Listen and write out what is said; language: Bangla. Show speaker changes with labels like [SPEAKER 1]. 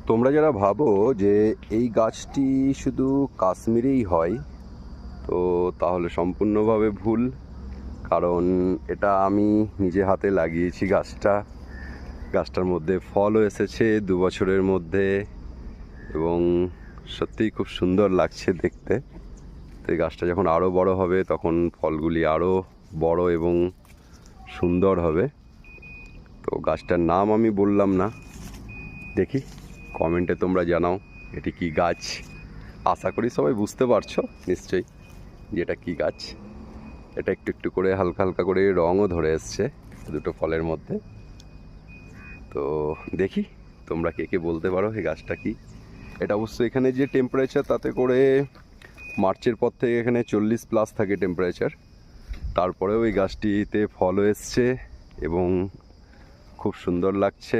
[SPEAKER 1] তোমরা যারা ভাবো যে এই গাছটি শুধু কাশ্মীরেই হয়, তো তাহলে সম্পূর্ণভাবে ভুল। কারণ এটা আমি নিজে হাতে লাগিয়েছি গাছটার মধ্যে ফলও এসেছে 2 বছরের মধ্যে, এবং সত্যিই খুব সুন্দর লাগছে দেখতে। তো এই গাছটা যখন আরও বড় হবে তখন ফলগুলি আরও বড় এবং সুন্দর হবে। তো গাছটার নাম আমি বললাম না, দেখি কমেন্টে তোমরা জানাও এটি কি গাছ। আশা করি সবাই বুঝতে পারছো নিশ্চয়ই যে এটা কী গাছ। এটা একটু একটু করে হালকা হালকা করে রঙও ধরে এসছে দুটো ফলের মধ্যে। তো দেখি তোমরা কে কে বলতে পারো এই গাছটা কি। এটা অবশ্যই এখানে যে টেম্পারেচার, তাতে করে মার্চের পর থেকে এখানে 40+ থাকে টেম্পারেচার। তারপরেও এই গাছটিতে ফলও এসছে এবং খুব সুন্দর লাগছে।